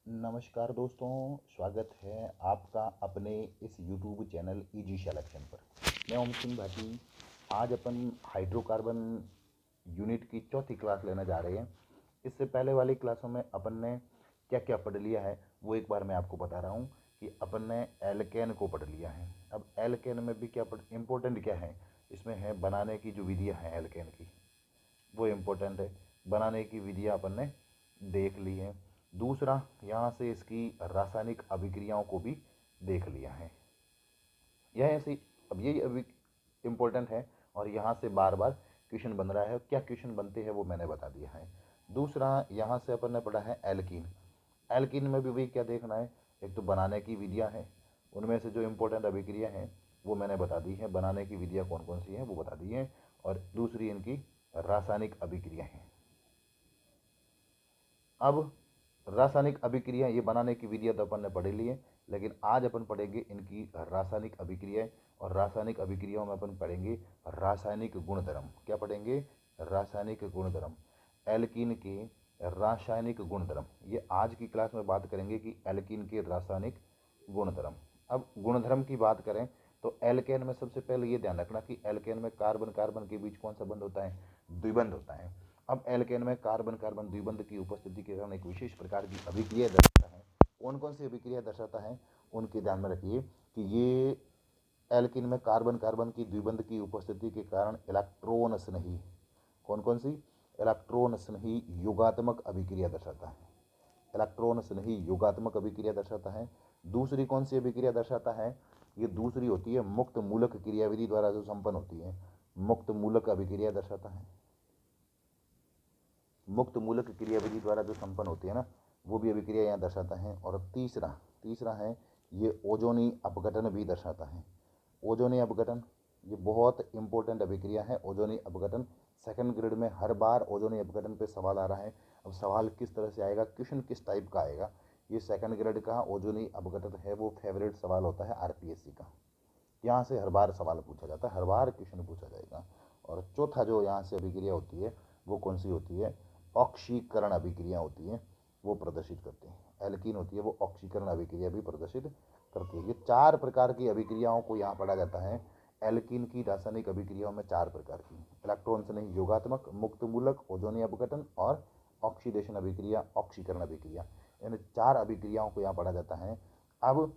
नमस्कार दोस्तों, स्वागत है आपका अपने इस YouTube चैनल इजी सिलेक्शन पर। मैं ओम सिंह भाटी। आज अपन हाइड्रोकार्बन यूनिट की चौथी क्लास लेने जा रहे हैं। इससे पहले वाली क्लासों में अपन ने क्या क्या पढ़ लिया है वो एक बार मैं आपको बता रहा हूँ कि अपन ने एल्केन को पढ़ लिया है। अब एल्केन में भी क्या इम्पोर्टेंट क्या है, इसमें है बनाने की जो विधियाँ हैं एल्केन की, वो इम्पोर्टेंट है। बनाने की विधियाँ अपन ने देख ली है। दूसरा, यहाँ से इसकी रासायनिक अभिक्रियाओं को भी देख लिया है। यह ऐसी अब यही अभी इम्पोर्टेंट है और यहाँ से बार बार क्वेश्चन बन रहा है। क्या क्वेश्चन बनते हैं वो मैंने बता दिया है। दूसरा, यहाँ से अपन ने पढ़ा है एल्कीन। एल्कीन में भी वही क्या देखना है, एक तो बनाने की विधियाँ हैं, उनमें से जो इम्पोर्टेंट अभिक्रिया हैं वो मैंने बता दी है। बनाने की विधियाँ कौन कौन सी हैं वो बता दी हैं। और दूसरी इनकी रासायनिक अभिक्रिया हैं। अब रासायनिक अभिक्रिया, ये बनाने की विधियाँ तो अपन ने पढ़ ली है, लेकिन आज अपन पढ़ेंगे इनकी रासायनिक अभिक्रियाएं। और रासायनिक अभिक्रियाओं में अपन पढ़ेंगे रासायनिक गुणधर्म। क्या पढ़ेंगे? रासायनिक गुणधर्म। एल्कीन के रासायनिक गुणधर्म, ये आज की क्लास में बात करेंगे कि एल्कीन के रासायनिक गुणधर्म। अब गुणधर्म की बात करें तो एल्केन में सबसे पहले ये ध्यान रखना कि एल्केन में कार्बन कार्बन के बीच कौन सा बंध होता है? द्विबंध होता है। अब एल्केन में कार्बन कार्बन द्विबंध की उपस्थिति के कारण एक विशेष प्रकार की अभिक्रिया दर्शाता है। कौन कौन सी अभिक्रिया दर्शाता है उनके ध्यान में रखिए कि ये एल्किन में कार्बन कार्बन की द्विबंध की उपस्थिति के कारण इलेक्ट्रॉन स्नेही, कौन कौन सी? इलेक्ट्रॉन स्नेही योगात्मक अभिक्रिया दर्शाता है। इलेक्ट्रॉन स्नेही योगात्मक अभिक्रिया दर्शाता है। दूसरी कौन सी अभिक्रिया दर्शाता है? ये दूसरी होती है मुक्त मूलक क्रियाविधि द्वारा जो संपन्न होती है, मुक्त मूलक अभिक्रिया दर्शाता है। मुक्त मूलक क्रियाविधि द्वारा जो संपन्न होती है ना, वो भी अभिक्रिया यहाँ दर्शाता है। और तीसरा तीसरा है ये ओजोनी अपघटन भी दर्शाता है। ओजोनी अपघटन ये बहुत इंपॉर्टेंट अभिक्रिया है। ओजोनी अपघटन सेकंड ग्रेड में हर बार ओजोनी अपघटन पे सवाल आ रहा है। अब सवाल किस तरह से आएगा, क्वेश्चन किस टाइप का आएगा, ये सेकंड ग्रेड का ओजोनी अपघटन है वो फेवरेट सवाल होता है आरपीएससी का। यहाँ से हर बार सवाल पूछा जाता है, हर बार क्वेश्चन पूछा जाएगा। और चौथा जो यहाँ से अभिक्रिया होती है वो कौन सी होती है? ऑक्सीकरण अभिक्रिया होती है, वो प्रदर्शित करते हैं। एल्कीन होती है वो ऑक्सीकरण अभिक्रिया भी प्रदर्शित करती है। ये चार प्रकार की अभिक्रियाओं को यहाँ पढ़ा जाता है। एल्कीन की रासायनिक अभिक्रियाओं में चार प्रकार की, इलेक्ट्रॉन से नहीं योगात्मक, मुक्त मूलक, ओजोनी अपघटन और ऑक्सीडेशन अभिक्रिया, ऑक्सीकरण अभिक्रिया। इन चार अभिक्रियाओं को यहाँ पढ़ा जाता है। अब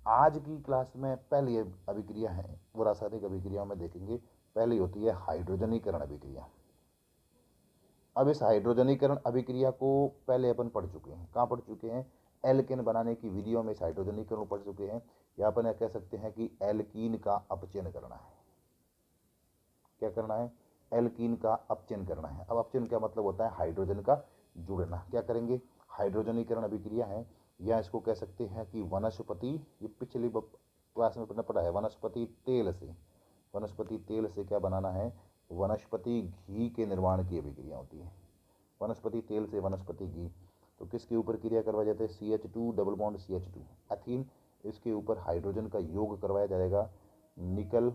आज की क्लास में पहली अभिक्रिया है वो रासायनिक अभिक्रियाओं में देखेंगे। पहली होती है हाइड्रोजनीकरण अभिक्रिया। अब इस हाइड्रोजनीकरण अभिक्रिया को पहले अपन पढ़ चुके हैं। कहाँ पढ़ चुके हैं? एल्केन बनाने की विधियों में इस हाइड्रोजनीकरण पढ़ चुके हैं। या अपन कह सकते हैं कि एल्कीन का अपचयन करना है। क्या करना है? एल्कीन का अपचयन करना है। अब अपचयन का मतलब होता है हाइड्रोजन का जुड़ना। क्या करेंगे? हाइड्रोजनीकरण अभिक्रिया है, या इसको कह सकते हैं कि वनस्पति, ये पिछली क्लास में अपने पढ़ा है, वनस्पति तेल से, वनस्पति तेल से क्या बनाना है? वनस्पति घी के निर्माण की अभिक्रिया होती है। वनस्पति तेल से वनस्पति घी। तो किसके ऊपर क्रिया करवाई जाती है? CH2 double bond CH2 ethene, इसके ऊपर हाइड्रोजन का योग करवाया जाएगा। निकल,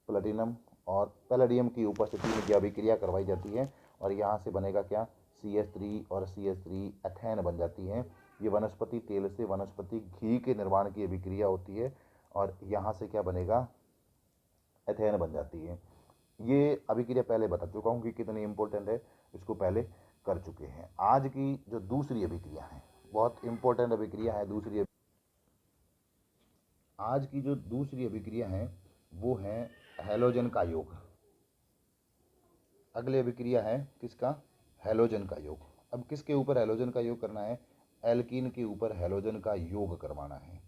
प्लेटिनम और पैलेडियम की उपस्थिति में यह अभिक्रिया करवाई जाती है और यहाँ से बनेगा क्या? CH3 और CH3 एथेन बन जाती है। ये वनस्पति तेल से वनस्पति घी के निर्माण की अभिक्रिया होती है और यहाँ से क्या बनेगा? एथेन बन जाती है। ये अभिक्रिया पहले बता चुका हूँ कि कितनी इंपॉर्टेंट है, इसको पहले कर चुके हैं। आज की जो दूसरी अभिक्रिया है, बहुत इंपॉर्टेंट अभिक्रिया है दूसरी। आज की जो दूसरी अभिक्रिया है वो है हैलोजन का योग। अगली अभिक्रिया है किसका? हैलोजन का योग। अब किसके ऊपर हैलोजन का योग करना है? एल्कीन के ऊपर हैलोजन का योग करवाना है।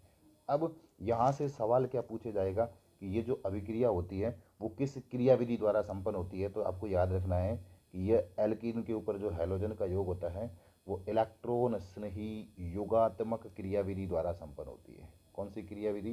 अब यहाँ से सवाल क्या पूछे जाएगा कि ये जो अभिक्रिया होती है वो किस क्रियाविधि द्वारा संपन्न होती है? तो आपको याद रखना है कि यह एल्कीन के ऊपर जो हैलोजन का योग होता है वो इलेक्ट्रॉन स्नेही योगात्मक क्रियाविधि द्वारा संपन्न होती है। कौन सी क्रियाविधि?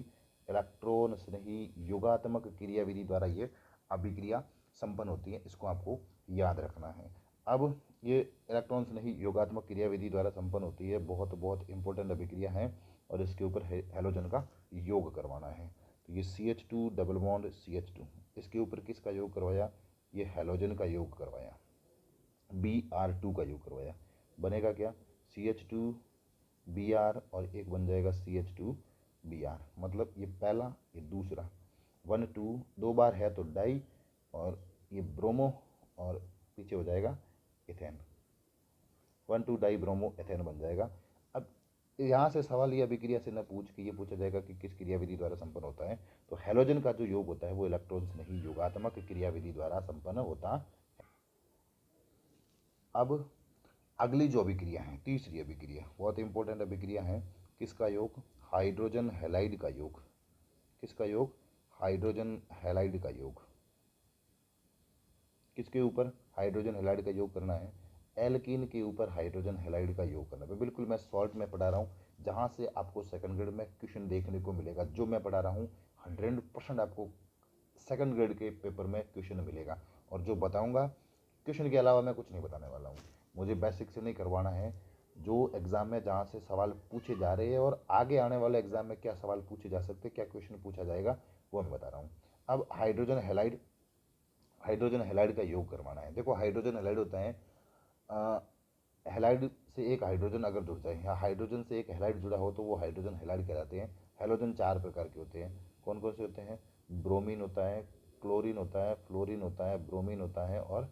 इलेक्ट्रॉन स्नेही योगात्मक क्रियाविधि द्वारा ये अभिक्रिया संपन्न होती है। इसको आपको याद रखना है। अब ये इलेक्ट्रॉन स्नेही योगात्मक क्रियाविधि द्वारा संपन्न होती है, बहुत बहुत इंपॉर्टेंट अभिक्रिया है और इसके ऊपर हैलोजन का योग करवाना है। तो ये CH2 डबल बॉन्ड CH2, इसके ऊपर किसका योग करवाया? ये हैलोजन का योग करवाया, Br2 का योग करवाया। बनेगा क्या? CH2 Br और एक बन जाएगा CH2Br, मतलब ये पहला ये दूसरा 1 2 दो बार है तो डाई, और ये ब्रोमो और पीछे हो जाएगा इथेन, 1 2 डाई ब्रोमो एथेन बन जाएगा। अब यहाँ से सवाल ये अभिक्रिया से न पूछ के ये पूछा जाएगा कि किस क्रियाविधि द्वारा संपन्न होता है, तो हैलोजन का जो योग होता है वो इलेक्ट्रॉन्स नहीं योगात्मक क्रियाविधि द्वारा संपन्न होता है। अब अगली जो अभिक्रिया है, तीसरी अभिक्रिया बहुत इंपॉर्टेंट अभिक्रिया है, किसका योग, हाइड्रोजन हैलाइड का योग। किसका योग, हाइड्रोजन हैलाइड का योग। किसके ऊपर, हाइड्रोजन हैलाइड का योग करना है, एल्कीन के ऊपर हाइड्रोजन हैलाइड का योग करना है। बिल्कुल मैं शॉर्ट में पढ़ा रहा हूँ, जहाँ से आपको सेकंड ग्रेड में क्वेश्चन देखने को मिलेगा। जो मैं पढ़ा रहा हूँ 100% आपको सेकंड ग्रेड के पेपर में क्वेश्चन मिलेगा, और जो बताऊँगा क्वेश्चन के अलावा मैं कुछ नहीं बताने वाला हूँ। मुझे बेसिक से नहीं करवाना है, जो एग्ज़ाम में जहाँ से सवाल पूछे जा रहे हैं और आगे आने वाले एग्ज़ाम में क्या सवाल पूछे जा सकते, क्या क्वेश्चन पूछा जाएगा, वो मैं बता रहा हूँ। अब हाइड्रोजन हैलाइड का योग करवाना है। देखो हाइड्रोजन हैलाइड होता है, हैलाइड से एक हाइड्रोजन अगर जुड़ जाए या हाइड्रोजन से एक हैलाइड जुड़ा हो तो वो हाइड्रोजन हैलाइड कहलाते हैं। हैलोजन 4 प्रकार के होते हैं। कौन कौन से होते हैं, ब्रोमीन होता है, क्लोरीन होता है, फ्लोरीन होता है, ब्रोमीन होता है और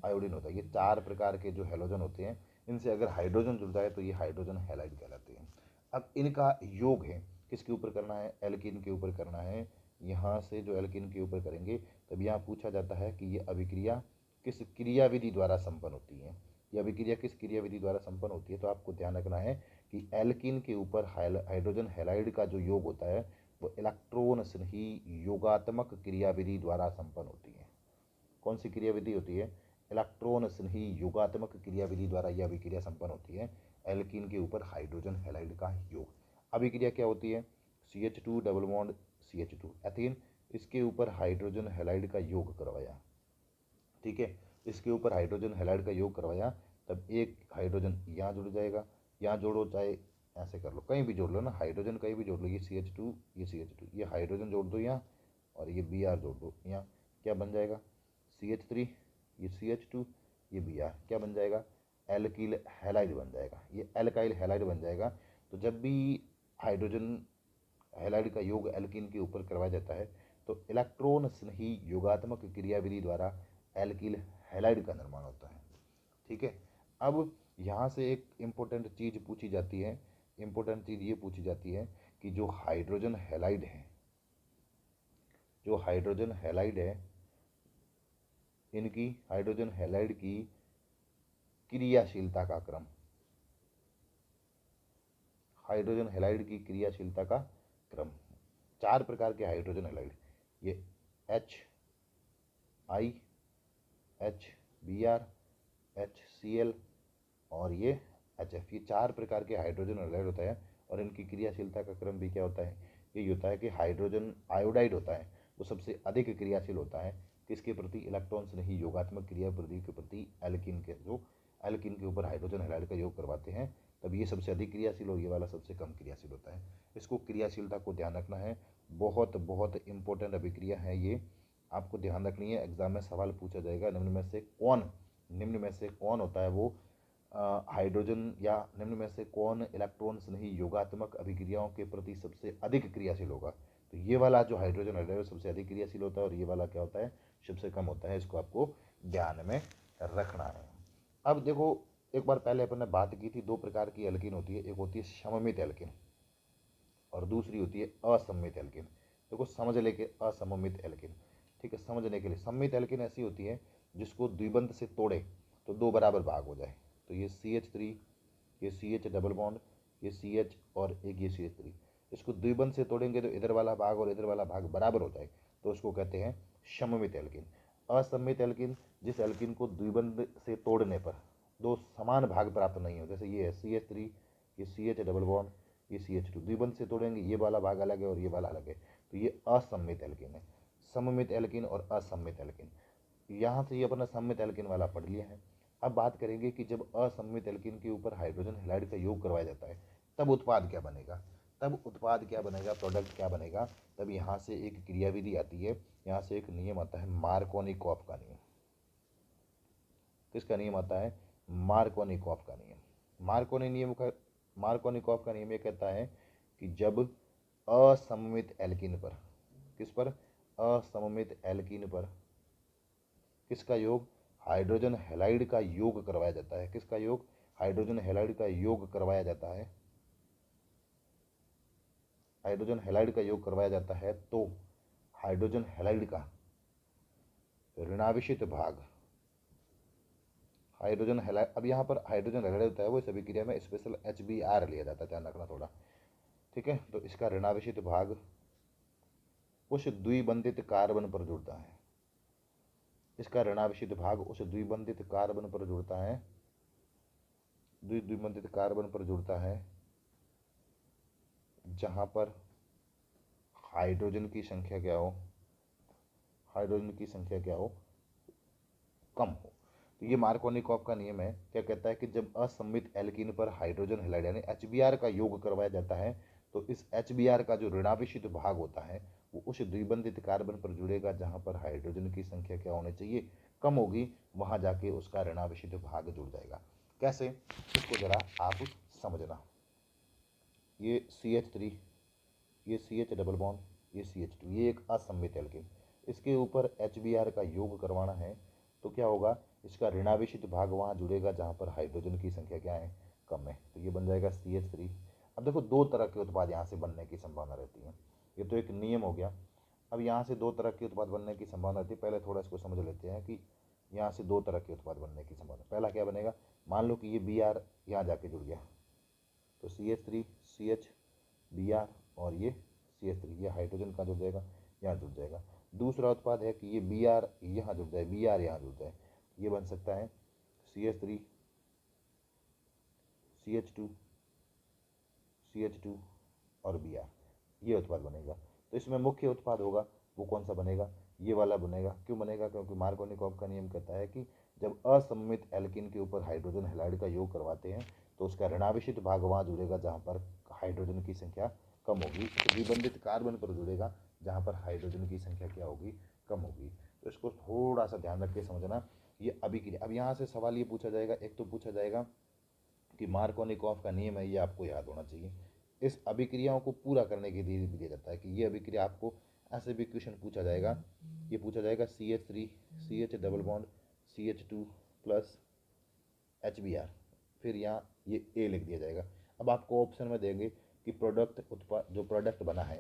आयोडीन होता है। ये 4 प्रकार के जो हैलोजन होते हैं, इनसे अगर हाइड्रोजन जुड़ जाए तो ये हाइड्रोजन हैलाइड कहलाते हैं। अब इनका योग है, किसके ऊपर करना है, एल्कीन के ऊपर करना है। यहाँ से जो एल्कीन के ऊपर करेंगे तब यहाँ पूछा जाता है कि ये अभिक्रिया किस क्रियाविधि द्वारा संपन्न होती है। ये अभिक्रिया किस क्रियाविधि द्वारा संपन्न होती है, तो आपको ध्यान रखना है कि एल्कीन के ऊपर हाइड्रोजन हैलाइड का जो योग होता है वो इलेक्ट्रॉन स्नेही योगात्मक क्रियाविधि द्वारा संपन्न होती है। कौन सी क्रियाविधि होती है, इलेक्ट्रॉन स्नेही योगात्मक क्रियाविधि द्वारा यह अभिक्रिया संपन्न होती है, एल्कीन के ऊपर हाइड्रोजन हैलाइड का योग। अभिक्रिया क्या होती है, CH2 double bond CH2 ethene, इसके ऊपर हाइड्रोजन हैलाइड का योग करवाया, ठीक है, इसके ऊपर हाइड्रोजन हैलाइड का योग करवाया, तब एक हाइड्रोजन यहाँ जुड़ जाएगा, यहाँ जोड़ो, चाहे ऐसे कर लो, कहीं भी जोड़ लो ना, हाइड्रोजन कहीं भी जोड़ लो, ये CH2 ये CH2, ये हाइड्रोजन जोड़ दो यहाँ, और ये Br जोड़ दो यहाँ, क्या बन जाएगा, CH3 ये CH2 ये Br, क्या बन जाएगा, एल्किल हैलाइड बन जाएगा, ये एल्काइल हैलाइड बन जाएगा। तो जब भी हाइड्रोजन हैलाइड का योग एल्कीन के ऊपर करवाया जाता है तो इलेक्ट्रॉन स्नेही योगात्मक क्रियाविधि द्वारा एल्किल हैलाइड का निर्माण होता है, ठीक है। अब यहाँ से एक इम्पोर्टेंट चीज़ पूछी जाती है, इम्पोर्टेंट चीज़ ये पूछी जाती है कि जो हाइड्रोजन हैलाइड है, जो हाइड्रोजन हैलाइड है, इनकी हाइड्रोजन हैलाइड की क्रियाशीलता का क्रम, हाइड्रोजन हैलाइड की क्रियाशीलता का क्रम, 4 प्रकार के हाइड्रोजन हैलाइड, ये HI HBr HCl और ये HF, ये 4 प्रकार के हाइड्रोजन हैलाइड होता है। और इनकी क्रियाशीलता का क्रम भी क्या होता है, ये होता है कि हाइड्रोजन आयोडाइड होता है वो सबसे अधिक क्रियाशील होता है, किसके प्रति, इलेक्ट्रॉन से नहीं योगात्मक क्रिया प्रति के प्रति, एल्कीन के, जो एल्कीन के ऊपर हाइड्रोजन हैलाइड का योग करवाते हैं तब ये सबसे अधिक क्रियाशील और ये वाला सबसे कम क्रियाशील होता है। इसको क्रियाशीलता को ध्यान रखना है, बहुत बहुत इंपॉर्टेंट अभिक्रिया है ये, आपको ध्यान रखनी है, एग्जाम में सवाल पूछा जाएगा निम्न में से कौन होता है वो हाइड्रोजन, या निम्न में से कौन इलेक्ट्रॉन्स नहीं योगात्मक अभिक्रियाओं के प्रति सबसे अधिक क्रियाशील होगा। तो ये वाला जो हाइड्रोजन है सबसे अधिक क्रियाशील होता है और ये वाला क्या होता है, सबसे कम होता है। इसको आपको ध्यान में रखना है। अब देखो, एक बार पहले अपन ने बात की थी, 2 प्रकार की एल्कीन होती है, एक होती है सममित एल्कीन और दूसरी होती है असममित एल्कीन। देखो समझ लेके असममित एल्कीन, ठीक है, समझने के लिए, सममित एल्कीन ऐसी होती है जिसको द्विबंध से तोड़े तो 2 बराबर भाग हो जाए। तो ये CH3 ये CH डबल बॉन्ड ये CH और एक ये CH3, इसको द्विबंध से तोड़ेंगे तो इधर वाला भाग और इधर वाला भाग बराबर हो जाए तो उसको कहते हैं सममित एल्कीन। असममित एल्कीन, जिस एल्कीन को द्विबंध से तोड़ने पर 2 समान भाग प्राप्त नहीं हो, जैसे ये है CH3 ये CH डबल बॉन्ड ये CH2, द्विबंध से तोड़ेंगे ये वाला भाग अलग है और ये वाला अलग है, तो ये असममित एल्कीन है। सममित एल्कीन और असममित एल्कीन, यहाँ से ये अपना सममित एल्कीन वाला पढ़ लिया है। अब बात करेंगे कि जब असममित एल्कीन के ऊपर हाइड्रोजन हैलाइड का योग करवाया जाता है तब उत्पाद क्या बनेगा, प्रोडक्ट क्या बनेगा। तब यहाँ से एक क्रियाविधि आती है, यहाँ से एक नियम आता है मार्कोनिकॉफ का नियम। किसका नियम आता है, मार्कोनिकॉफ का नियम। मार्कोनी नियम का मार्कोनिकॉफ का नियम ये कहता है कि जब असममित एल्कीन पर, किस पर, असममित एल्कीन पर किसका योग, हाइड्रोजन हैलाइड का योग करवाया जाता है। किसका योग, हाइड्रोजन हैलाइड का योग करवाया जाता है। हाइड्रोजन हैलाइड का योग करवाया जाता है तो हाइड्रोजन हैलाइड का ऋणावेशित भाग, हाइड्रोजन हैलाइड, अब यहाँ पर हाइड्रोजन हैलाइड होता है वो सभी क्रिया में स्पेशल HBr लिया जाता है, ध्यान रखना थोड़ा, ठीक है। तो इसका ऋणावेशित भाग उस द्विबंधित कार्बन पर जुड़ता है, इसका ऋणावेशित भाग उस द्विबंधित कार्बन पर जुड़ता है, द्विबंधित कार्बन पर जुड़ता है जहां पर हाइड्रोजन की संख्या क्या हो, हाइड्रोजन की संख्या क्या हो, कम हो। तो ये मार्कोनिकॉफ का नियम है, क्या कहता है कि जब असममित एल्कीन पर हाइड्रोजन हैलाइड यानी HBr का योग करवाया जाता है तो इस HBr का जो ऋणावेशित भाग होता है वो उस द्विबंधित कार्बन पर जुड़ेगा जहां पर हाइड्रोजन की संख्या क्या होनी चाहिए, कम होगी, वहां जाके उसका ऋणावेशित भाग जुड़ जाएगा। कैसे, इसको जरा आप समझना। ये CH3, ये CH डबल बॉन्ड, ये CH2, ये एक असममित एल्कीन, इसके ऊपर HBr का योग करवाना है तो क्या होगा, इसका ऋणावेशित भाग वहाँ जुड़ेगा जहाँ पर हाइड्रोजन की संख्या क्या है, कम है, तो ये बन जाएगा CH3। अब देखो दो तरह के उत्पाद यहाँ से बनने की संभावना रहती है, ये तो एक नियम हो गया। अब यहाँ से दो तरह के उत्पाद बनने की संभावना रहती है, पहले थोड़ा इसको समझ लेते हैं कि यहाँ से दो तरह के उत्पाद बनने की संभावना। पहला क्या बनेगा, मान लो कि ये Br यहाँ जाके जुड़ गया तो CH3 CH Br और ये CH3, ये हाइड्रोजन का जुड़ जाएगा, यहाँ जुड़ जाएगा। दूसरा उत्पाद है कि ये Br यहाँ जुड़ जाए, Br यहाँ जुड़ जाए, ये बन सकता है CH3 CH2 CH2 और Br, ये उत्पाद बनेगा। तो इसमें मुख्य उत्पाद होगा वो कौन सा बनेगा, ये वाला बनेगा। क्यों बनेगा, क्योंकि मार्कोनिकॉफ का नियम कहता है कि जब असममित एल्कीन के ऊपर हाइड्रोजन हैलाइड का योग करवाते हैं तो उसका ऋणावेशित भाग वहाँ जुड़ेगा जहाँ पर हाइड्रोजन की संख्या कम होगी, द्विबंधित कार्बन पर जुड़ेगा जहाँ पर हाइड्रोजन की संख्या क्या होगी, कम होगी। तो इसको थोड़ा सा ध्यान रख के समझना। ये अभिक्रिया, अब यहाँ से सवाल ये पूछा जाएगा, एक तो पूछा जाएगा कि मार्कोनिकॉफ का नियम है, ये आपको याद होना चाहिए। इस अभिक्रियाओं को पूरा करने के लिए भी दिया जाता है कि ये अभिक्रिया आपको, ऐसे भी क्वेश्चन पूछा जाएगा, ये पूछा जाएगा CH3 CH double bond CH2 plus HBr, फिर यहाँ ये A लिख दिया जाएगा। अब आपको ऑप्शन में देंगे कि प्रोडक्ट उत्पाद, जो प्रोडक्ट बना है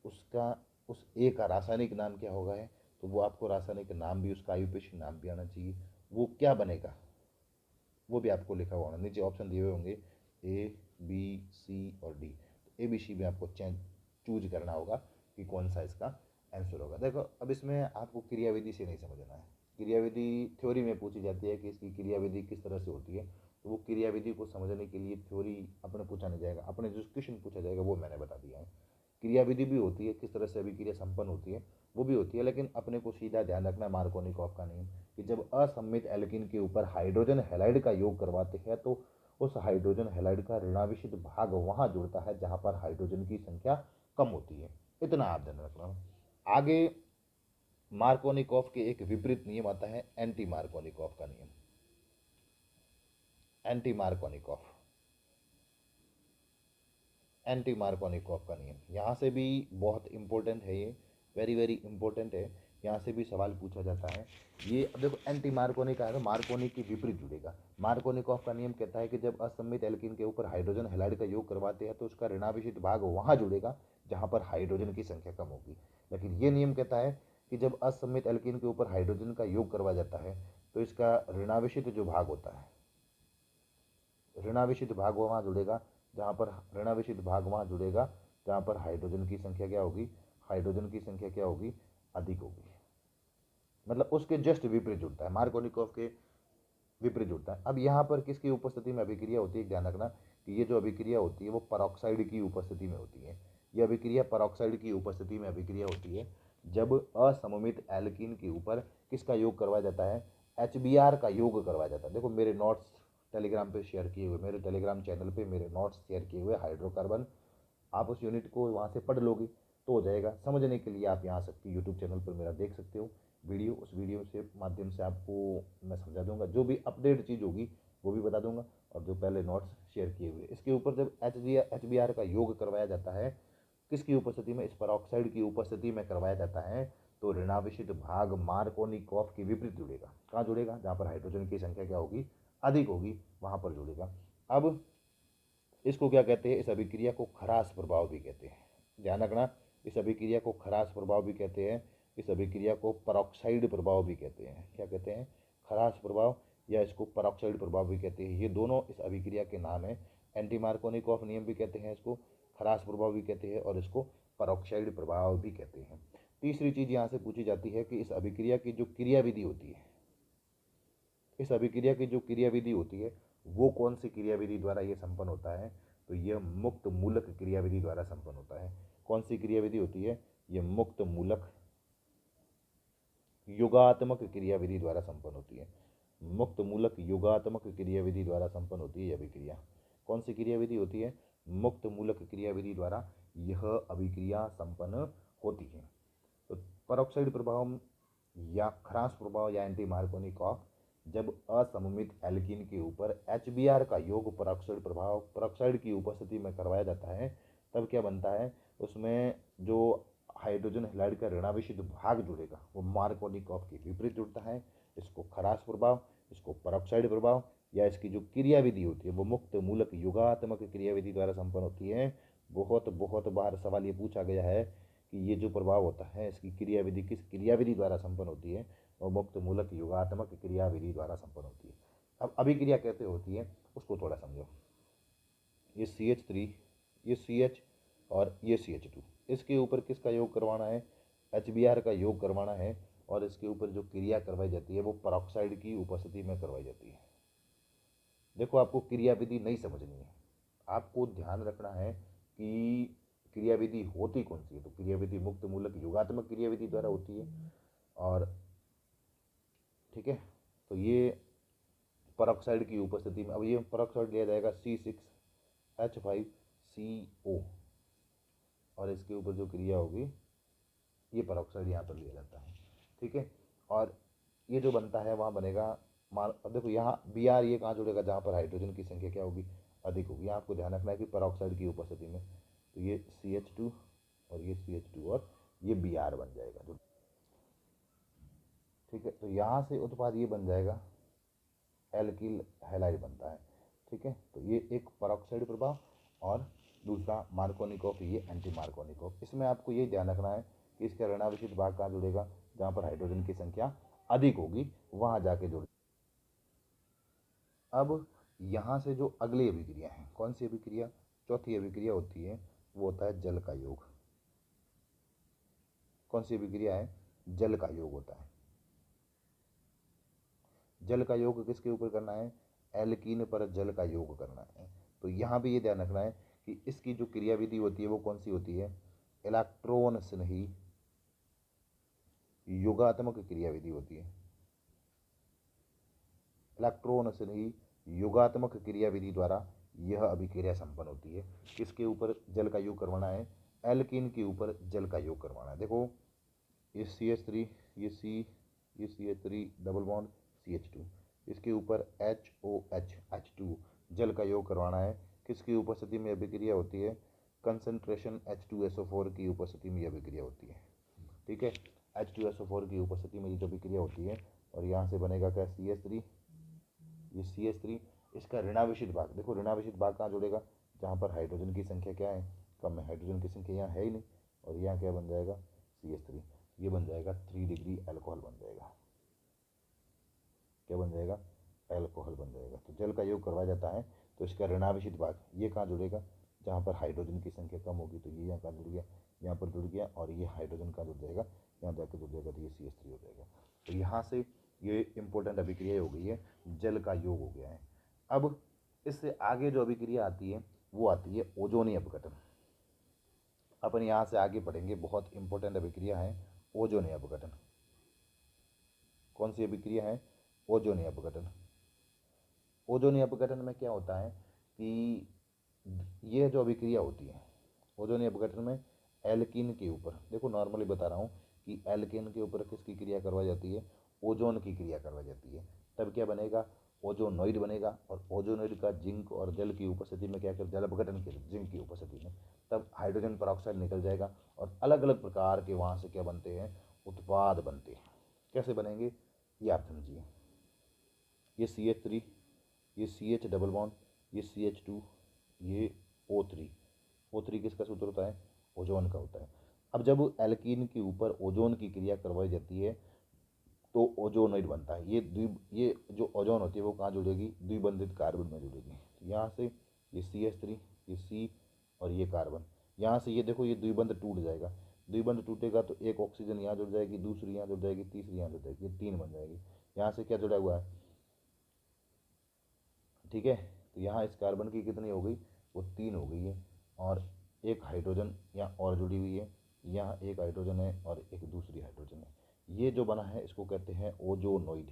उसका, उस A का रासायनिक नाम क्या होगा है, तो वो आपको रासायनिक नाम भी, उसका आयुपेश नाम भी आना चाहिए, वो क्या बनेगा वो भी आपको लिखा हुआ होना, नीचे ऑप्शन दिए हुए होंगे A B C और D, तो ABC में आपको चूज करना होगा कि कौन सा इसका आंसर होगा। देखो अब इसमें आपको क्रियाविधि से नहीं समझना है, क्रियाविधि थ्योरी में पूछी जाती है कि इसकी क्रियाविधि किस तरह से होती है, तो वो क्रियाविधि को समझने के लिए थ्योरी अपने पूछा नहीं जाएगा, अपने जो क्वेश्चन पूछा जाएगा वो मैंने बता दिया है। क्रियाविधि भी होती है, किस तरह से अभिक्रिया संपन्न होती है वो भी होती है, लेकिन अपने को सीधा ध्यान रखना है मार्कोनिकॉफ का नियम कि जब असममित एल्कीन के ऊपर हाइड्रोजन हैलाइड का योग करवाते हैं तो उस हाइड्रोजन हैलाइड का ऋणावेशित भाग वहां जुड़ता है जहां पर हाइड्रोजन की संख्या कम होती है, इतना आप ध्यान रखना। आगे मार्कोनिकॉफ के एक विपरीत नियम आता है, एंटी मार्कोनिकॉफ का नियम। एंटी मार्कोनिकॉफ, एंटी मार्कोनिकॉफ का नियम यहाँ से भी बहुत इंपॉर्टेंट है, ये वेरी वेरी इंपॉर्टेंट है, यहाँ से भी सवाल पूछा जाता है। ये अब देखो एंटी मार्कोनिक आएगा, मार्कोनिक की विपरीत जुड़ेगा। मार्कोनिकॉफ का नियम कहता है कि जब असममित एल्कीन के ऊपर हाइड्रोजन हैलाइड का योग करवाते हैं तो उसका ऋणावेशित भाग वहाँ जुड़ेगा जहाँ पर हाइड्रोजन की संख्या कम होगी। लेकिन ये नियम कहता है कि जब असममित एल्कीन के ऊपर हाइड्रोजन का योग करवाया जाता है तो इसका ऋणावेशित जो भाग होता है, ऋणावेशित भाग वहाँ जुड़ेगा जहाँ पर, ऋणावेशित भाग वहाँ जुड़ेगा जहाँ पर हाइड्रोजन की संख्या क्या होगी, हाइड्रोजन की संख्या क्या होगी, अधिक होगी। मतलब उसके जस्ट विपरीत जुड़ता है, मार्कोनिकॉफ के विपरीत जुड़ता है। अब यहाँ पर किसकी उपस्थिति में अभिक्रिया होती है, ध्यान रखना कि ये जो अभिक्रिया होती है वो परऑक्साइड की उपस्थिति में होती है। ये अभिक्रिया परऑक्साइड की उपस्थिति में अभिक्रिया होती है जब असममित एल्कीन के ऊपर किसका योग करवाया जाता है, HBr का योग करवाया जाता है। देखो मेरे नोट्स टेलीग्राम पे शेयर किए हुए, मेरे टेलीग्राम चैनल पे मेरे नोट्स शेयर किए हुए हाइड्रोकार्बन, आप उस यूनिट को वहाँ से पढ़ लोगे तो हो जाएगा। समझने के लिए आप यहाँ सकते यूट्यूब चैनल पर मेरा देख सकते हो वीडियो, उस वीडियो से माध्यम से आपको मैं समझा दूंगा, जो भी अपडेट चीज़ होगी वो भी बता दूंगा, और जो पहले नोट्स शेयर किए हुए। इसके ऊपर जब HBr का योग करवाया जाता है, किसकी उपस्थिति में, इस पेरोक्साइड की उपस्थिति में करवाया जाता है, तो ऋणावेशित भाग मार्कोनिकॉफ के विपरीत जुड़ेगा। कहाँ जुड़ेगा? जहाँ पर हाइड्रोजन की संख्या क्या होगी, अधिक होगी, वहाँ पर जुड़ेगा। अब इसको क्या कहते हैं, इस अभिक्रिया को खरास प्रभाव भी कहते हैं। ध्यान रखना, इस अभिक्रिया को खरास प्रभाव भी कहते हैं, इस अभिक्रिया को पेरोक्साइड प्रभाव भी कहते हैं। क्या कहते हैं? खरास प्रभाव या इसको पेरोक्साइड प्रभाव भी कहते हैं। ये दोनों इस अभिक्रिया के नाम है। एंटी मार्कोनिकॉफ नियम भी कहते हैं इसको, खरास प्रभाव भी कहते हैं, और इसको पेरोक्साइड प्रभाव भी कहते हैं। तीसरी चीज़ यहाँ से पूछी जाती है कि इस अभिक्रिया की जो क्रियाविधि होती है, इस अभिक्रिया की जो क्रियाविधि होती है वो कौन सी क्रियाविधि द्वारा ये संपन्न होता है, तो यह मुक्त मूलक क्रियाविधि द्वारा संपन्न होता है। कौन सी क्रियाविधि होती है? ये मुक्त मूलक युगात्मक क्रियाविधि द्वारा संपन्न होती है। मुक्त मूलक युगात्मक क्रियाविधि द्वारा संपन्न होती है यह अभिक्रिया। कौन सी क्रियाविधि होती है? मुक्त मूलक क्रियाविधि द्वारा यह अभिक्रिया संपन्न होती है। तो पेरोक्साइड प्रभाव या खरास प्रभाव या एंटी मार्कोनिकॉफ, जब असममित एल्कीन के ऊपर HBr का योग पेरोक्साइड की उपस्थिति में करवाया जाता है, तब क्या बनता है, उसमें जो हाइड्रोजन हैलाइड का ऋणावेशित भाग जुड़ेगा वो मार्कोनिकॉफ के विपरीत जुड़ता है। इसको खरास प्रभाव, इसको पेरोक्साइड प्रभाव, या इसकी जो क्रियाविधि होती है वो मुक्त मूलक युगात्मक क्रियाविधि द्वारा संपन्न होती है। बहुत बहुत बार सवाल ये पूछा गया है कि ये जो प्रभाव होता है इसकी क्रियाविधि किस क्रियाविधि द्वारा संपन्न होती है, और मुक्त मूलक युगात्मक क्रियाविधि द्वारा संपन्न होती है। अब अभिक्रिया कैसे होती है उसको थोड़ा समझो। ये CH3, ये CH और ये CH2, इसके ऊपर किसका योग करवाना है? HBr का योग करवाना है, और इसके ऊपर जो क्रिया करवाई जाती है वो पेरोक्साइड की उपस्थिति में करवाई जाती है। देखो, आपको क्रियाविधि नहीं समझनी है, आपको ध्यान रखना है कि क्रियाविधि होती कौन सी है। तो क्रियाविधि मुक्त मूलक युगात्मक क्रियाविधि द्वारा होती है, और ठीक है, तो ये पेरोक्साइड की उपस्थिति में, अब ये पेरोक्साइड लिया जाएगा C6H5CO, और इसके ऊपर जो क्रिया होगी ये पेरोक्साइड यहाँ पर लिया जाता है। ठीक है, और ये जो बनता है वहाँ बनेगा अब देखो यहाँ Br ये कहाँ जुड़ेगा? जहाँ पर हाइड्रोजन की संख्या क्या होगी? अधिक होगी। यहाँ आपको ध्यान रखना है कि पेरोक्साइड की उपस्थिति में, तो ये CH2 और ये CH2 और ये Br बन जाएगा। ठीक है, तो यहाँ से उत्पाद ये बन जाएगा, एल्किल हैलाइड बनता है। ठीक है, तो ये एक पेरोक्साइड प्रभाव, और दूसरा मार्कोनिकॉफ, ये एंटी मार्कोनिकॉफ। इसमें आपको ये ध्यान रखना है कि इसका ऋणावेशित भाग कहाँ जुड़ेगा? जहाँ पर हाइड्रोजन की संख्या अधिक होगी वहाँ जाके जुड़। अब यहाँ से जो अगली अभिक्रिया है, कौन सी अभिक्रिया? चौथी अभिक्रिया होती है, वो होता है जल का योग। कौन सी अभिक्रिया है? जल का योग होता है। जल का योग किसके ऊपर करना है? एल्कीन पर जल का योग करना है। तो यहाँ भी ये ध्यान रखना है कि इसकी जो क्रियाविधि होती है वो कौन सी होती है? इलेक्ट्रॉन स्नेही युगात्मक क्रियाविधि होती है। इलेक्ट्रॉन स्नेही युगात्मक क्रियाविधि द्वारा यह अभिक्रिया संपन्न होती है। किसके ऊपर जल का योग करवाना है? एल्कीन के ऊपर जल का योग करवाना है। देखो, ये CH3, ये C, ये CH3 डबल बॉन्ड CH2, इसके ऊपर HOH H2 जल का योग करवाना है। किसकी उपस्थिति में अभिक्रिया होती है? कंसंट्रेशन H2SO4 की उपस्थिति में यह अभिक्रिया होती है। ठीक है, H2SO4 की उपस्थिति में ये जो अभिक्रिया होती है, और यहाँ से बनेगा क्या? CH3, ये CH3, इसका ऋणावेशित भाग, देखो ऋणावेशित भाग कहाँ जुड़ेगा? जहाँ पर हाइड्रोजन की संख्या क्या है? कम है। हाइड्रोजन की संख्या यहाँ है ही नहीं, और यहाँ क्या बन जाएगा? CH3, ये बन जाएगा 3 डिग्री अल्कोहल बन जाएगा। क्या बन जाएगा? अल्कोहल बन जाएगा। तो जल का योग करवाया जाता है, तो इसका ऋणावेशित भाग ये कहाँ जुड़ेगा? जहाँ पर हाइड्रोजन की संख्या कम होगी, तो ये यहाँ कहाँ जुड़ गया? यहाँ पर जुड़ गया, और ये हाइड्रोजन कहाँ जुड़ जाएगा? यहाँ जाकर जुड़ जाएगा, तो ये CH3 हो जाएगा। तो यहाँ से ये इंपॉर्टेंट अभिक्रिया हो गई है, जल का योग हो गया है। अब इससे आगे जो अभिक्रिया आती है वो आती है ओजोनी अपघटन। अपन यहाँ से आगे पढ़ेंगे, बहुत इंपॉर्टेंट अभिक्रिया है ओजोनी अपघटन। कौन सी अभिक्रिया है? ओजोनी अपघटन। ओजोनी अपघटन में क्या होता है कि ये जो अभिक्रिया होती है ओजोनी अपघटन में, एल्कीन के ऊपर, देखो नॉर्मली बता रहा हूँ कि एल्कीन के ऊपर किसकी क्रिया करवाई जाती है? ओजोन की क्रिया करवाई जाती है। तब क्या बनेगा? ओजोनोइड बनेगा, और ओजोनोइड का जिंक और जल की उपस्थिति में क्या कर, जल अपघटन के जिंक की उपस्थिति में, तब हाइड्रोजन परऑक्साइड निकल जाएगा और अलग अलग प्रकार के वहाँ से क्या बनते हैं, उत्पाद बनते हैं। कैसे बनेंगे ये आप समझिए। ये CH3, ये CH डबल बॉन्ड, ये CH2, ये O3। O3 किसका सूत्र होता है, ओजोन का होता है। अब जब एल्कीन के ऊपर ओजोन की क्रिया करवाई जाती है तो ओजोनोइड बनता है। ये जो ओजोन होती है वो कहाँ जुड़ेगी, द्विबंधित कार्बन में जुड़ेगी। तो यहाँ से ये CH3, ये C और ये कार्बन, यहाँ से ये देखो ये द्विबंध टूट जाएगा। द्विबंध टूटेगा तो एक ऑक्सीजन यहाँ जुड़ जाएगी, दूसरी यहाँ जुड़ जाएगी, तीसरी यहाँ जुड़ जाएगी, ये 3 बन जाएगी। यहाँ से क्या जुड़ा हुआ है, ठीक है। तो यहाँ इस कार्बन की कितनी हो गई, वो 3 हो गई है, और एक हाइड्रोजन यहाँ और जुड़ी हुई है, यहाँ एक हाइड्रोजन है और एक दूसरी हाइड्रोजन है। ये जो बना है इसको कहते हैं ओजोनोइड।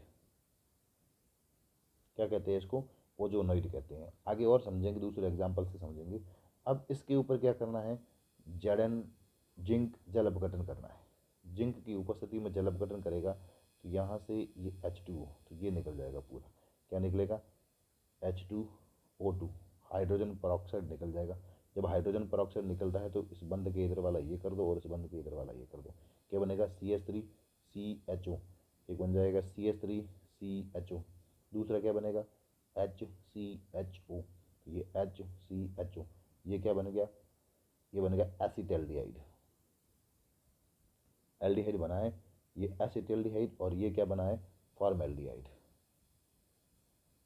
क्या कहते हैं इसको, ओजोनोइड कहते हैं। आगे और समझेंगे, दूसरे एग्जाम्पल से समझेंगे। अब इसके ऊपर क्या करना है, जड़न जिंक जल अपघटन करना है। जिंक की उपस्थिति में जल अपघटन करेगा तो यहाँ से ये H2O, तो ये निकल जाएगा पूरा। क्या निकलेगा, H2O2, हाइड्रोजन परऑक्साइड निकल जाएगा। जब हाइड्रोजन परऑक्साइड निकलता है तो इस बंध के इधर वाला ये कर दो और इस बंध के इधर वाला ये कर दो। क्या बनेगा, CH3CHO, एक बन जाएगा CH3CHO, दूसरा क्या बनेगा, HCHO, ये HCHO, ये क्या बन गया, ये बन गया एसिटल्डिहाइड। एल्डिहाइड बना है ये एसिटल्डिहाइड, और ये क्या बना है, फॉर्मेल्डिहाइड।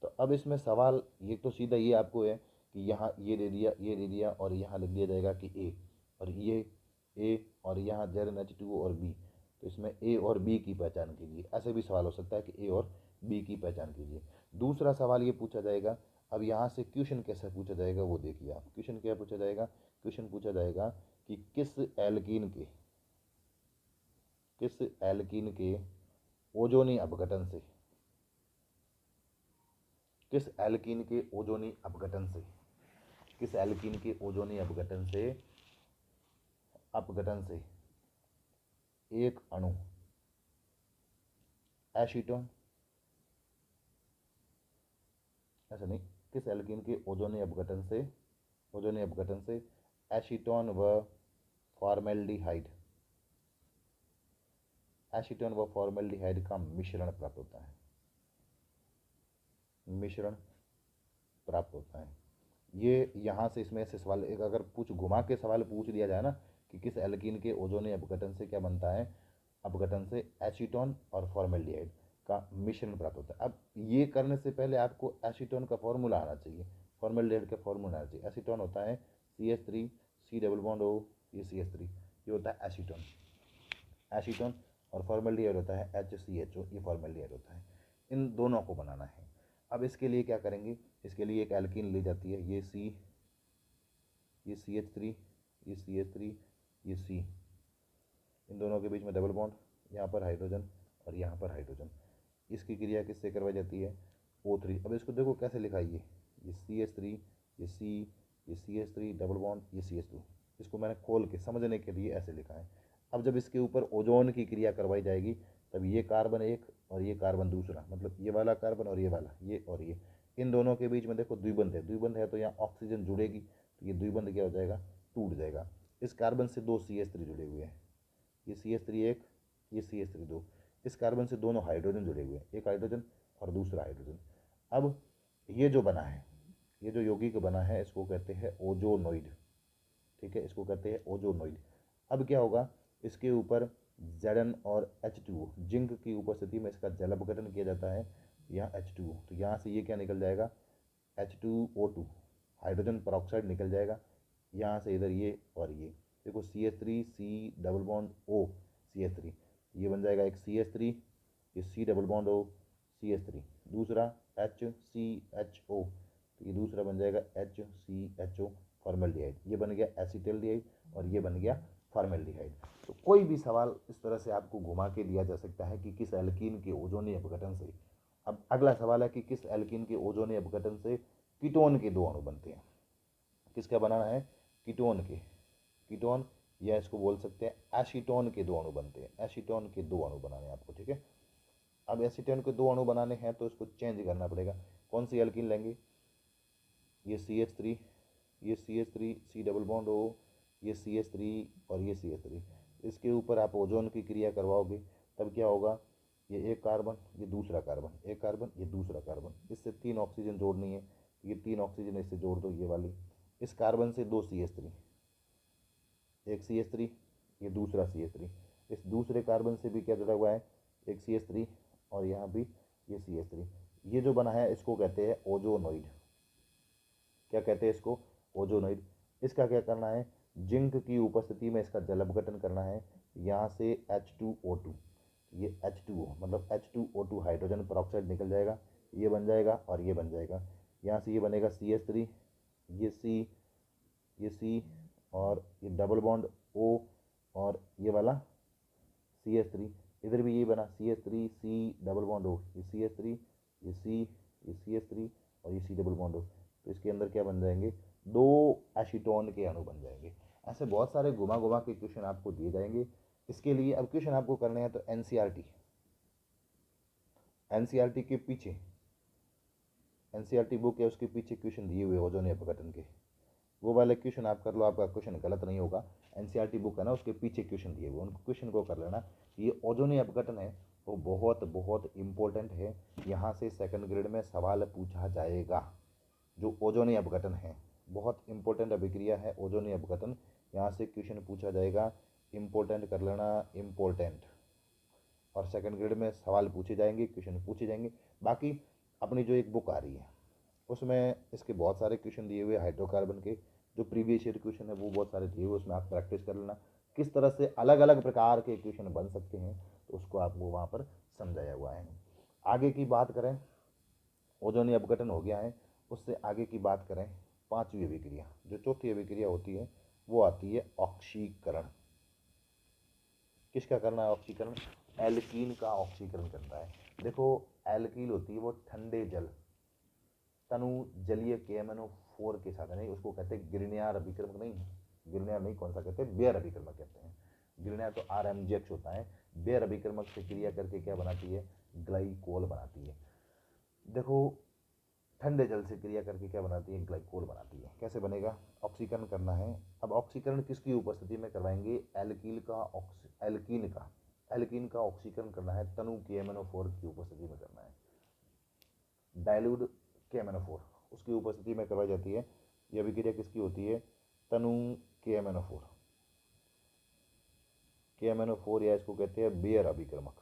तो अब इसमें सवाल ये तो सीधा ये आपको है कि यहाँ ये दे दिया, ये दे दिया, और यहाँ लिख दिया जाएगा कि ए, और ये ए, और यहाँ ZnH2O और बी। तो इसमें ए और बी की पहचान कीजिए। ऐसे भी सवाल हो सकता है कि ए और बी की पहचान कीजिए। दूसरा सवाल ये पूछा जाएगा, अब यहाँ से क्वेश्चन कैसे पूछा जाएगा वो देखिए आप। क्वेश्चन क्या पूछा जाएगा, क्वेश्चन पूछा जाएगा कि किस एल्कीन के ओजोनी अपघटन से, किस एल्कीन के ओजोनी अपघटन से, किस एल्कीन के ओजोनी अपघटन से एक अणु एसीटोन, ऐसा नहीं, किस एल्कीन के ओजोनी अपघटन से एसीटोन व फॉर्मेल्डिहाइड, एसीटोन व फॉर्मेल्डिहाइड का मिश्रण प्राप्त होता है, मिश्रण प्राप्त होता है। ये यहाँ से इसमें से सवाल एक अगर घुमा के सवाल पूछ दिया जाए ना कि किस एल्कीन के ओजोनी अपघटन से क्या बनता है, अपघटन से एसीटोन और फॉर्मेल्डिहाइड का मिश्रण प्राप्त होता है। अब ये करने से पहले आपको एसीटोन का फॉर्मूला आना चाहिए, फॉर्मेल्डिहाइड का फॉर्मूला आना चाहिए। एसीटोन होता है CH3 C double bond O, ये CH3, ये होता है एसीटोन, एसीटोन, और फॉर्मेल्डिहाइड होता है HCHO, ये फॉर्मेल्डिहाइड होता है। इन दोनों को बनाना है। अब इसके लिए क्या करेंगे, इसके लिए एक एल्कीन ली जाती है, ये C, ये CH3, ये CH3, ये C, इन दोनों के बीच में डबल बॉन्ड, यहाँ पर हाइड्रोजन और यहाँ पर हाइड्रोजन। इसकी क्रिया किससे करवाई जाती है, O3। अब इसको देखो कैसे लिखा है, ये CH3, ये C, ये CH3 डबल बॉन्ड, ये CH2। इसको मैंने खोल के समझने के लिए ऐसे लिखा है। अब जब इसके ऊपर ओजोन की क्रिया करवाई जाएगी तब ये कार्बन एक और ये कार्बन दूसरा, मतलब ये वाला कार्बन और ये वाला, ये और ये, इन दोनों के बीच में देखो द्विबंध है, द्विबंध है तो यहाँ ऑक्सीजन जुड़ेगी, तो ये द्विबंध क्या हो जाएगा, टूट जाएगा। इस कार्बन से 2 CH3 जुड़े हुए हैं, ये CH3 एक, ये CH3 2। इस कार्बन से दोनों हाइड्रोजन जुड़े हुए हैं, एक हाइड्रोजन और दूसरा हाइड्रोजन। अब ये जो बना है, ये जो यौगिक बना है इसको कहते हैं ओजोनोइड, ठीक है, इसको कहते हैं ओजोनोइड। अब क्या होगा, इसके ऊपर Zn और H2O, जिंक की उपस्थिति में इसका जल अपघटन किया जाता है, यहाँ H2O, तो यहाँ से ये क्या निकल जाएगा, H2O2, हाइड्रोजन परऑक्साइड निकल जाएगा। यहाँ से इधर ये और ये देखो CH3 C double bond O CH3, ये बन जाएगा एक CH3, ये C double bond O CH3, दूसरा HCHO, तो ये दूसरा बन जाएगा HCHO फॉर्मेल्डिहाइड, ये बन गया एसिटल्डिहाइड और ये बन गया फॉर्मेल्डिहाइड। तो कोई भी सवाल इस तरह से आपको घुमा के दिया जा सकता है कि किस एल्कीन के ओजोनी अपघटन से। अब अगला सवाल है कि किस एल्कीन के ओजोनी अपघटन से कीटोन के 2 अणु बनते हैं। किसका बनाना है, कीटोन के, कीटोन, या इसको बोल सकते हैं एसीटोन के 2 अणु बनते हैं, एसीटोन के 2 अणु बनाने हैं आपको, ठीक है। अब एसीटोन के 2 अणु बनाने हैं तो इसको चेंज करना पड़ेगा। कौन सी एल्कीन लेंगे, ये CH3, ये CH3 C double bond O, ये CH3 और ये CH3, इसके ऊपर आप ओजोन की क्रिया करवाओगे तब क्या होगा, ये एक कार्बन, ये दूसरा कार्बन, एक कार्बन, ये दूसरा कार्बन, इससे 3 ऑक्सीजन जोड़नी है, ये 3 ऑक्सीजन इससे जोड़ दो, ये वाली, इस कार्बन से 2 CH3, एक CH3, ये दूसरा CH3, इस दूसरे कार्बन से भी क्या जुड़ा हुआ है, एक CH3 और यहाँ भी ये CH3, ये जो बना है इसको कहते हैं ओजोनोइड। क्या कहते हैं इसको, ओजोनोइड। इसका क्या करना है, जिंक की उपस्थिति में इसका जल अपघटन करना है, यहाँ से H2O2, ये H2O मतलब H2O2 हाइड्रोजन परऑक्साइड निकल जाएगा, ये बन जाएगा और ये बन जाएगा, यहाँ से ये बनेगा CH3, ये C, ये C और ये डबल बॉन्ड O और ये वाला CH3, इधर भी ये बना CH3 C double bond O, ये CH3, ये C, ये CH3 और ये C डबल बॉन्ड O, तो इसके अंदर क्या बन जाएंगे, 2 एसीटोन के अणु बन जाएंगे। ऐसे बहुत सारे घुमा घुमा के क्वेश्चन आपको दिए जाएंगे। इसके लिए अब क्वेश्चन आपको करने हैं तो एनसीईआरटी के पीछे, एनसीईआरटी बुक है उसके पीछे क्वेश्चन दिए हुए ओजोन अपघटन के, वो वाले क्वेश्चन आप कर लो, आपका क्वेश्चन गलत नहीं होगा। एनसीईआरटी बुक है ना, उसके पीछे क्वेश्चन दिए हुए, उन क्वेश्चन को कर लेना। ये ओजोन अपघटन है वो बहुत बहुत इम्पोर्टेंट है, यहाँ से सेकंड ग्रेड में सवाल पूछा जाएगा। जो ओजोन अपघटन है बहुत इंपॉर्टेंट अभिक्रिया है ओजोन अपघटन, यहाँ से क्वेश्चन पूछा जाएगा, इम्पोर्टेंट कर लेना, इम्पोर्टेंट, और सेकंड ग्रेड में सवाल पूछे जाएंगे, क्वेश्चन पूछे जाएंगे। बाकी अपनी जो एक बुक आ रही है उसमें इसके बहुत सारे क्वेश्चन दिए हुए हाइड्रोकार्बन के, जो प्रीवियस ईयर क्वेश्चन है वो बहुत सारे दिए हुए, उसमें आप प्रैक्टिस कर लेना किस तरह से अलग अलग प्रकार के क्वेश्चन बन सकते हैं, तो उसको आपको वहाँ पर समझाया हुआ है। आगे की बात करें, ओजोन अपघटन हो गया है, उससे आगे की बात करें, पांचवी अभिक्रिया, जो चौथी अभिक्रिया होती है वो आती है ऑक्सीकरण। किसका करना है ऑक्सीकरण, एल्कीन का ऑक्सीकरण करता है। देखो एल्कीन होती है वो ठंडे जल तनु जलीय KMnO4 के साथ, नहीं उसको कहते हैं गिरण्यार अभिक्रमक, नहीं गिरण्यार नहीं, कौन सा कहते हैं, बेयर अभिक्रमक कहते हैं। गिरण्यार तो RMGH होता है, बेयर अभिक्रमक से क्रिया करके क्या बनाती है, ग्लाइकोल बनाती है। देखो ठंडे जल से क्रिया करके क्या बनाती है, ग्लाइकोल बनाती है। कैसे बनेगा, ऑक्सीकरण करना है। अब ऑक्सीकरण किसकी उपस्थिति में करवाएंगे, एल्कीन का ऑक्सीकरण करना है, तनु KMnO4 की उपस्थिति में करना है। डाइल्यूट KMnO4 उसकी उपस्थिति में करवाई जाती है। यह अभिक्रिया किसकी होती है, तनु KMnO4 या इसको कहते हैं बेयर अभिक्रमक।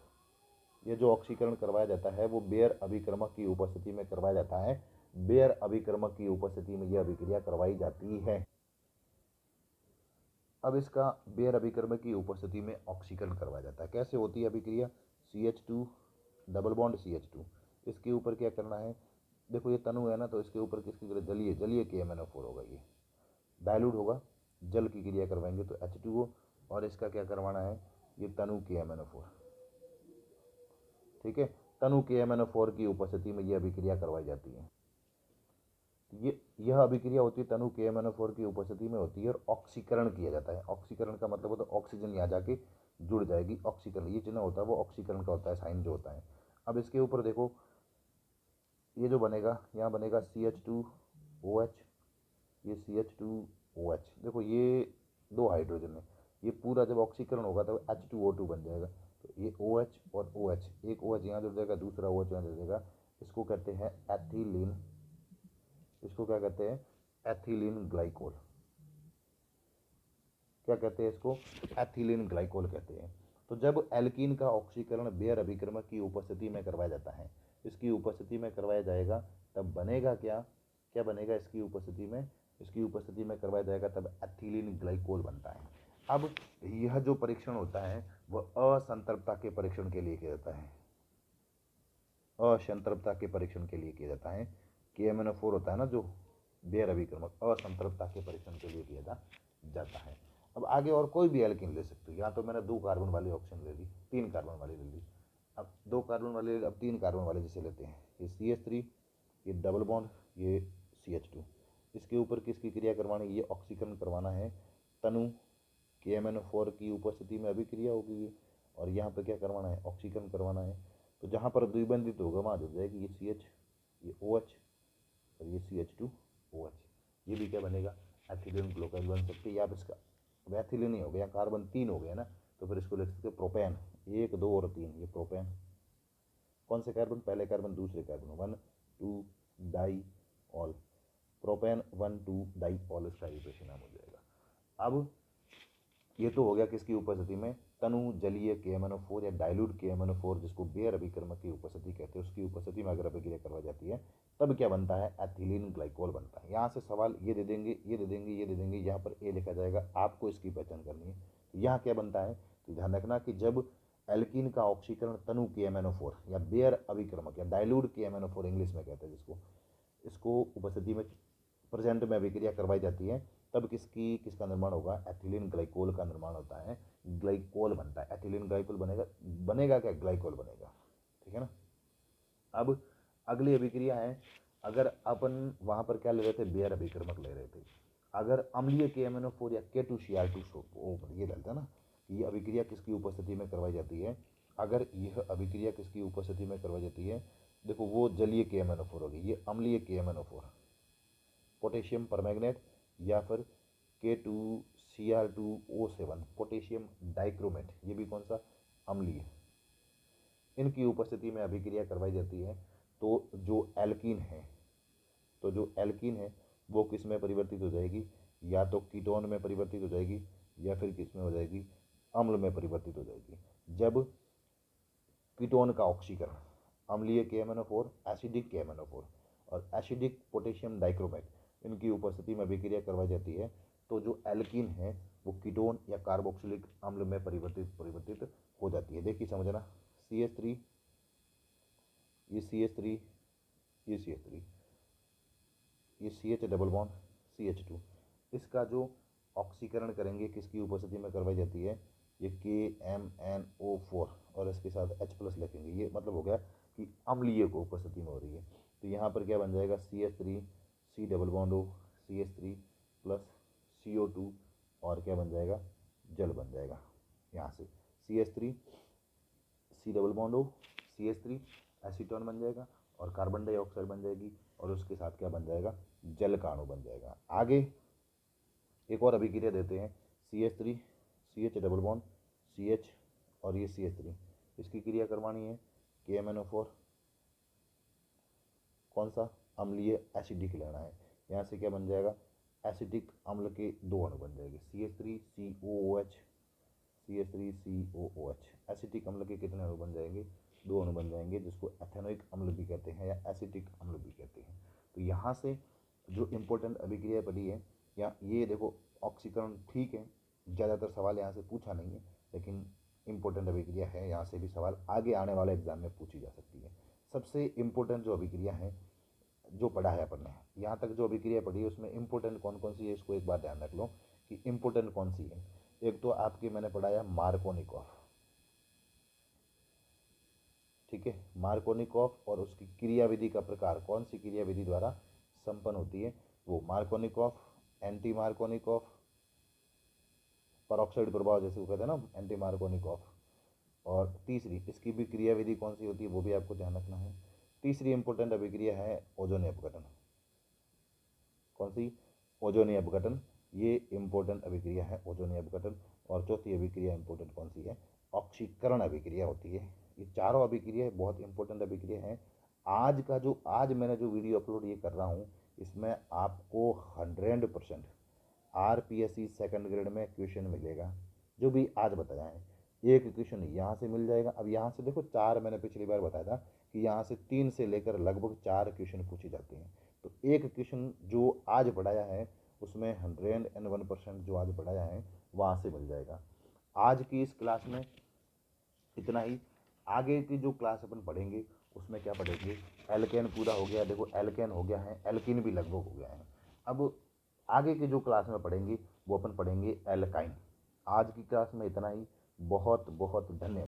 ये जो ऑक्सीकरण करवाया जाता है वो बेयर अभिक्रमक की उपस्थिति में करवाया जाता है, बेयर अभिक्रमक की उपस्थिति में यह अभिक्रिया करवाई जाती है। अब इसका बेयर अभिक्रमक की उपस्थिति में ऑक्सीकरण करवाया जाता है। कैसे होती है अभिक्रिया, CH2 डबल बॉन्ड CH2, इसके ऊपर क्या करना है, देखो ये तनु है ना, तो इसके ऊपर किसकी जलीय KMnO4 होगा, ये डाइल्यूट होगा, जल की क्रिया करवाएंगे तो H2O, और इसका क्या करवाना है, ये तनु KMnO4, ठीक है। तनु KMnO4 की उपस्थिति में यह अभिक्रिया करवाई जाती है। यह अभिक्रिया होती है तनु KMnO4 की उपस्थिति में होती है और ऑक्सीकरण किया जाता है। ऑक्सीकरण का मतलब होता है ऑक्सीजन यहाँ जाके जुड़ जाएगी, ऑक्सीकरण, ये चिन्ह होता है वो ऑक्सीकरण का होता है, साइन जो होता है। अब इसके ऊपर देखो ये जो बनेगा, यहाँ बनेगा CH2OH, ये CH2OH, देखो ये 2 हाइड्रोजन है, ये पूरा जब ऑक्सीकरण होगा तब H2O2 बन जाएगा, तो ये OH और OH, एक OH यहाँ जुड़ जाएगा, दूसरा OH यहाँ जुड़ जाएगा, इसको कहते हैं एथिलीन, इसको क्या कहते हैं, एथिलीन ग्लाइकोल। क्या कहते हैं इसको, एथिलीन ग्लाइकोल कहते हैं। तो जब एल्कीन का ऑक्सीकरण बेयर अभिक्रमक की उपस्थिति में करवाया जाता है, इसकी उपस्थिति में करवाया जाएगा, तब बनेगा क्या, क्या बनेगा इसकी उपस्थिति में, इसकी उपस्थिति में करवाया जाएगा तब एथिलीन ग्लाइकोल बनता है। अब यह जो परीक्षण होता है वह असंतृप्तता के परीक्षण के लिए किया जाता है, असंतृप्तता के परीक्षण के लिए किया जाता है। KMnO4 होता है ना जो बेयर अभिक्रमक, असंतृप्तता के परीक्षण के लिए किया जाता है। अब आगे और कोई भी एल्कीन ले सकते हो, यहाँ तो मैंने 2 कार्बन वाली ऑप्शन ले ली, 3 कार्बन वाली ले ली, अब 2 कार्बन वाले, अब 3 कार्बन वाले जैसे लेते हैं, ये CH3, ये डबल बॉन्ड, ये CH2, इसके ऊपर किसकी क्रिया करवानी, ये ऑक्सीकरण करवाना है, तनु KMnO4 की उपस्थिति में अभिक्रिया होगी ये, और यहाँ पर क्या करवाना है, ऑक्सीकरण करवाना है। तो जहाँ पर द्विबंधित होगा वहाँ जुड़ जाएगी ये CH, ये OH और ये CH2OH। ये भी क्या बनेगा, एथिलीन ग्लाइकोल बन सकती है। या इसका अब एथिलीन ही हो गया, कार्बन 3 हो गया ना, तो फिर इसको लिख सकते प्रोपेन, 1 2 और 3, ये प्रोपेन। कौन से कार्बन, पहले कार्बन दूसरे carbon, 1 2 diol, propane 1 2 diol, इसका रिप्रेशन नाम हो जाएगा। अब ये तो हो गया किसकी उपस्थिति में, तनु जलीय KMnO4 या डाइल्यूट KMnO4 जिसको बेयर अभिकर्मक की उपस्थिति कहते हैं, उसकी उपस्थिति में अगर अभिक्रिया करवाई जाती है तब क्या बनता है, एथिलीन ग्लाइकोल बनता है। यहाँ से सवाल ये दे देंगे, ये दे देंगे, ये दे देंगे, यहाँ पर ए लिखा जाएगा, आपको इसकी पहचान करनी है। तो यहाँ क्या बनता है, तो ध्यान रखना कि जब एल्कीन का ऑक्सीकरण तनु KMnO4 या बेयर अभिकर्मक या डाइल्यूट KMnO4 इंग्लिश में कहते हैं जिसको, इसको उपस्थिति में प्रेजेंट में अभिक्रिया करवाई जाती है, तब किसका निर्माण होगा, एथिलीन ग्लाइकोल का निर्माण होता है, ग्लाइकोल बनता है। एथिलीन ग्लाइकोल बनेगा क्या, ग्लाइकोल बनेगा। ठीक है ना। अब अगली अभिक्रिया है, अगर अपन वहाँ पर क्या ले रहे थे, बेयर अभिकर्मक ले रहे थे, अगर अम्लीय KMnO4 या K2Cr2O, ये डलता है ना, ये अभिक्रिया किसकी उपस्थिति में करवाई जाती है, अगर यह अभिक्रिया किसकी उपस्थिति में करवाई जाती है, देखो वो जलीय KMnO4 होगी, ये अम्लीय KMnO4 पोटेशियम परमैंगनेट या फिर K2Cr2O7 पोटेशियम डाइक्रोमेट, ये भी कौन सा, अम्लीय, इनकी उपस्थिति में अभिक्रिया करवाई जाती है। तो जो एल्कीन है वो किस में परिवर्तित हो जाएगी, या तो कीटोन में परिवर्तित हो जाएगी या फिर किस में हो जाएगी, अम्ल में परिवर्तित हो जाएगी। जब कीटोन का ऑक्सीकरण, अम्लीय KMnO4, एसिडिक KMnO4 और एसिडिक पोटेशियम डाइक्रोमेट, इनकी उपस्थिति में अभिक्रिया करवाई जाती है, तो जो एल्कीन है वो कीटोन या कार्बोक्सिलिक अम्ल में परिवर्तित हो जाती है। देखिए समझना, CH3, ये CH3, ये CH3, ये CH डबल बॉन्ड CH2, इसका जो ऑक्सीकरण करेंगे किसकी उपस्थिति में करवाई जाती है, ये KMnO4 और इसके साथ H+ लिखेंगे, ये मतलब हो गया कि अम्लीय को उपस्थिति में हो रही है। तो यहाँ पर क्या बन जाएगा, CH3 C double bond O CH3 plus CO2 और क्या बन जाएगा, जल बन जाएगा। यहाँ से CH3 C double bond O CH3 acetone बन जाएगा और कार्बन डाइऑक्साइड बन जाएगी और उसके साथ क्या बन जाएगा, जल का अणु बन जाएगा। आगे एक और अभिक्रिया देते हैं, CH3 CH double bond CH और ये CH3, इसकी क्रिया करवानी है, KMnO4 कौन सा, अम्लीय एसिडिक लेना है। यहाँ से क्या बन जाएगा, एसिडिक अम्ल के 2 अणु बन जाएंगे, CH3COOH। एसिटिक अम्ल के कितने अणु बन जाएंगे, 2 अणु बन जाएंगे, जिसको एथेनोइक अम्ल भी कहते हैं या एसिटिक अम्ल भी कहते हैं। तो यहाँ से जो इम्पोर्टेंट अभिक्रिया पड़ी है, या ये देखो ऑक्सीकरण ठीक है, ज़्यादातर सवाल यहाँ से पूछा नहीं है, लेकिन इम्पोर्टेंट अभिक्रिया है, यहाँ से भी सवाल आगे आने वाले एग्जाम में पूछी जा सकती है। सबसे इम्पोर्टेंट जो अभिक्रिया है जो पढ़ा है अपन ने, यहाँ तक जो अभिक्रिया पढ़ी है उसमें इम्पोर्टेंट कौन कौन सी है, इसको एक बार ध्यान रख लो कि इम्पोर्टेंट कौन सी है। एक तो आपकी मैंने पढ़ाया मार्कोनिकॉफ, ठीक है, मार्कोनिकॉफ और उसकी क्रियाविधि का प्रकार, कौन सी क्रियाविधि द्वारा संपन्न होती है, वो मार्कोनिकॉफ, एंटी मार्कोनिकॉफ, परऑक्साइड प्रभाव जैसे वो कहते हैं ना, एंटी मार्कोनिकॉफ। और तीसरी इसकी भी क्रियाविधि कौन सी होती है वो भी आपको ध्यान रखना है। तीसरी इंपॉर्टेंट अभिक्रिया है ओजोनीय अपघटन, कौन सी, ओजोनीय अपघटन, ये इंपॉर्टेंट अभिक्रिया है ओजोनीय अपघटन। और चौथी अभिक्रिया इंपॉर्टेंट कौन सी है, ऑक्सीकरण अभिक्रिया होती है। ये चारों अभिक्रिया बहुत इंपॉर्टेंट अभिक्रिया है। आज मैंने जो वीडियो अपलोड ये कर रहा हूँ, इसमें आपको 100% RPSC सेकंड ग्रेड में क्वेश्चन मिलेगा, जो भी आज बताया है। एक क्वेश्चन यहाँ से मिल जाएगा। अब यहाँ से देखो 4 मैंने पिछली बार बताया था कि यहाँ से 3 से लेकर लगभग 4 क्वेश्चन पूछे जाते हैं। तो एक क्वेश्चन जो आज पढ़ाया है उसमें 101% जो आज पढ़ाया है वहाँ से मिल जाएगा। आज की इस क्लास में इतना ही। आगे की जो क्लास अपन पढ़ेंगे उसमें क्या पढ़ेंगे, एल्केन पूरा हो गया, देखो एल्केन हो गया है, एल्कीन भी लगभग हो गया है। अब आगे की जो क्लास में पढ़ेंगे वो अपन पढ़ेंगे एल्काइन। आज की क्लास में इतना ही। बहुत बहुत धन्यवाद।